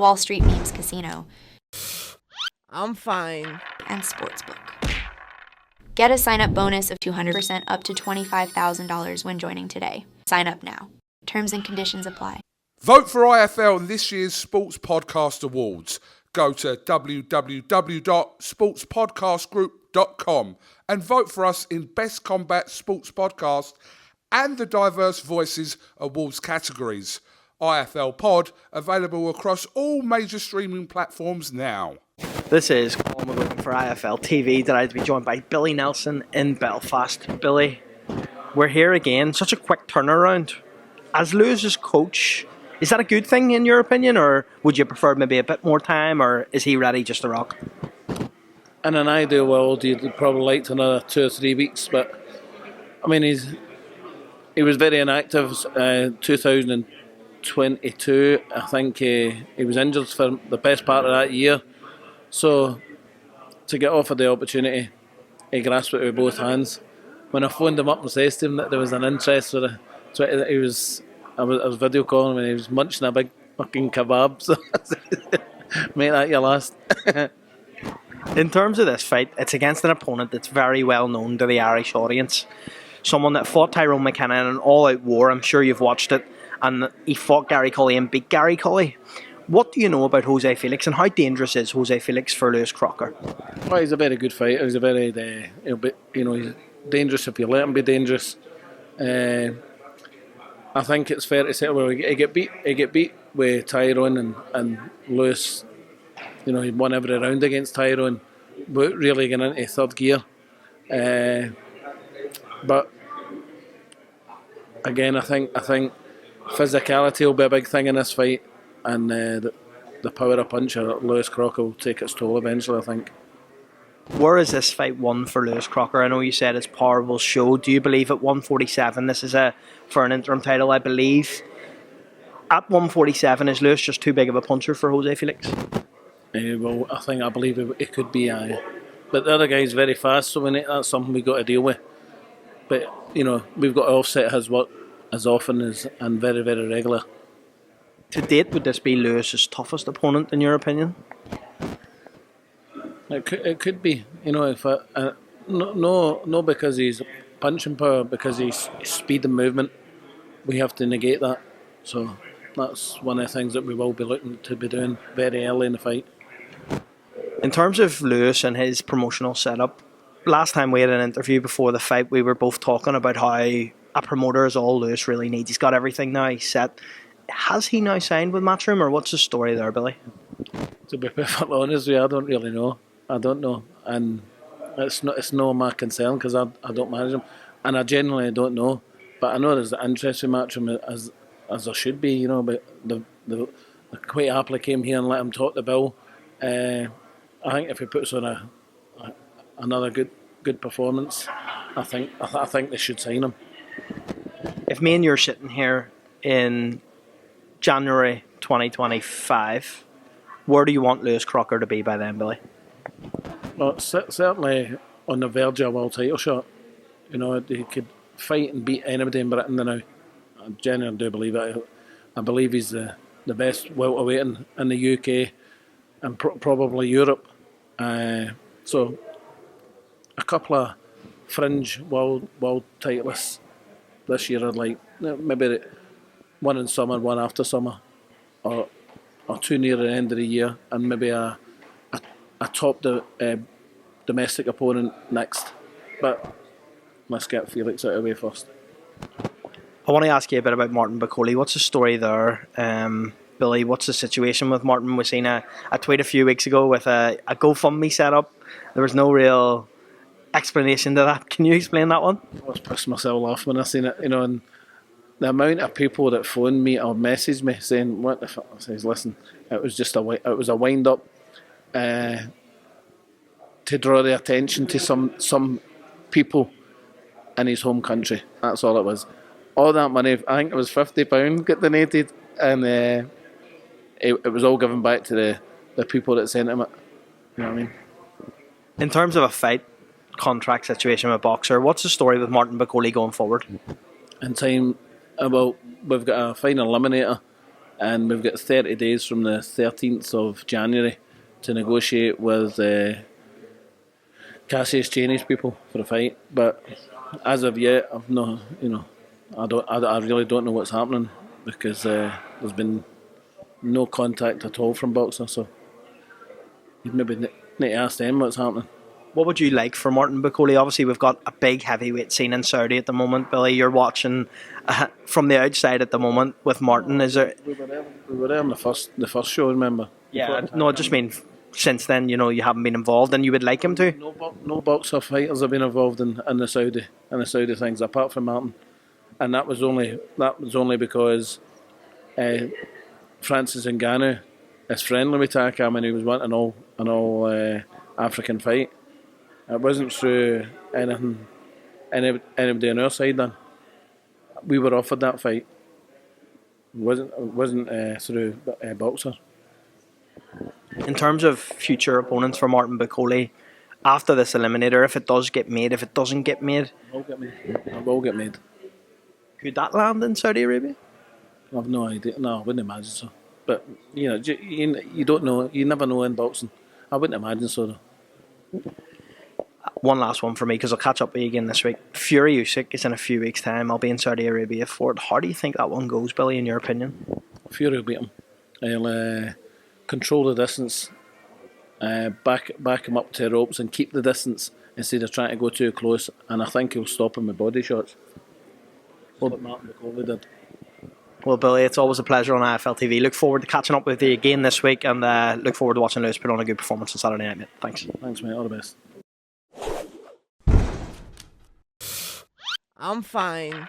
Wall Street Memes Casino, I'm fine. and Sportsbook. Get a sign-up bonus of 200% up to $25,000 when joining today. Sign up now. Terms and conditions apply. Vote for IFL in this year's Sports Podcast Awards. Go to www.sportspodcastgroup.com and vote for us in Best Combat Sports Podcast and the Diverse Voices Awards categories. IFL Pod, available across all major streaming platforms now. This is COLM for IFL TV. Delighted to be joined by Billy Nelson in Belfast. Billy, we're here again. Such a quick turnaround. As Lewis's coach, is that a good thing in your opinion, or would you prefer maybe a bit more time, or is he ready just to rock? In an ideal world, you'd probably like another 2 or 3 weeks, but I mean, he was very inactive. 2022, I think he was injured for the best part of that year. So to get offered the opportunity, he grasped it with both hands. When I phoned him up and said to him that there was an interest for the, I was video calling him and he was munching a big fucking kebab. So make that your last. In terms of this fight, it's against an opponent that's very well known to the Irish audience. Someone that fought Tyrone McKenna in an all-out war. I'm sure you've watched it. And he fought Gary Colley and beat Gary Colley. What do you know about Jose Felix, and how dangerous is Jose Felix for Lewis Crocker? Well, he's a very good fighter. He's a very, he's dangerous if you let him be dangerous. I think it's fair to say, well, he get beat with Tyrone and Lewis. He won every round against Tyrone, but really getting into third gear. But again, I think physicality will be a big thing in this fight, and the power of punch of Lewis Crocker will take its toll eventually, I think. Where is this fight won for Lewis Crocker? I know you said his power will show. Do you believe at 147 this is for an interim title? I believe at 147 is Lewis just too big of a puncher for Jose Felix? Well, I believe it could be. But the other guy's very fast, so that's something we've got to deal with. But we've got to offset his work as often as and very, very regular. To date, would this be Lewis's toughest opponent in your opinion? It could be, if no because he's punching power, because he's speed and movement. We have to negate that. So that's one of the things that we will be looking to be doing very early in the fight. In terms of Lewis and his promotional setup, last time we had an interview before the fight, we were both talking about how a promoter is all Lewis really needs. He's got everything now, he's set. Has he now signed with Matchroom, or what's the story there, Billy? To be perfectly honest with you, I don't really know. I don't know, and it's no my concern because I don't manage him, and I genuinely don't know. But I know there's an interest in Matchroom as there should be, But the quite happily came here and let him talk the bill. I think if he puts on another good performance, I think they should sign him. If me and you're sitting here in January 2025, where do you want Lewis Crocker to be by then, Billy? Well, certainly on the verge of a world title shot. He could fight and beat anybody in Britain now. I genuinely do believe it. I believe he's the best welterweight in the UK and probably Europe. So a couple of fringe world titleists this year, I'd like maybe one in summer, one after summer, or two near the end of the year, and maybe a top domestic opponent next. But let's get Felix out of the way first. I want to ask you a bit about Martin Bakole. What's the story there? Billy, what's the situation with Martin? We've seen a tweet a few weeks ago with a GoFundMe set up. There was no real explanation to that. Can you explain that one? I was pissing myself off when I seen it, and the amount of people that phoned me or messaged me saying, "What the fuck?" I says, "Listen, it was a wind up to draw the attention to some people in his home country. That's all it was. All that money, I think it was £50, got donated, and it was all given back to the people that sent him it. You know what I mean?" In terms of a fight contract situation with a boxer, what's the story with Martin Bakole going forward? In time, we've got a final eliminator and we've got 30 days from the 13th of January to negotiate with Cassius Cheney's people for a fight. But as of yet, I've no, I really don't know what's happening because there's been no contact at all from Boxer. So you'd maybe need to ask them what's happening. What would you like for Martin Bakole? Obviously, we've got a big heavyweight scene in Saudi at the moment. Billy, you're watching from the outside at the moment with Martin. Is there? We were there on the first show, remember? Yeah, no, I just mean since then, you haven't been involved, and you would like him to. No boxer fighters have been involved in the Saudi things apart from Martin, and that was only because Francis Ngannou is friendly with Takam and he was wanting an all African fight. It wasn't through anybody on our side then. We were offered that fight. It wasn't through Boxer. In terms of future opponents for Martin Bakole, after this eliminator, if it does get made, if it doesn't get made, It will get made. could that land in Saudi Arabia? I've no idea. No, I wouldn't imagine so. But you don't know. You never know in boxing. I wouldn't imagine so though. One last one for me, because I'll catch up with you again this week. Fury Usyk is in a few weeks' time. I'll be in Saudi Arabia for it. How do you think that one goes, Billy, in your opinion? Fury will beat him. He'll control the distance, back him up to the ropes and keep the distance instead of trying to go too close. And I think he'll stop him with body shots. What Martin Bakole did. Well, Billy, it's always a pleasure on IFL TV. Look forward to catching up with you again this week, and look forward to watching Lewis put on a good performance on Saturday night, mate. Thanks. Thanks, mate. All the best. I'm fine.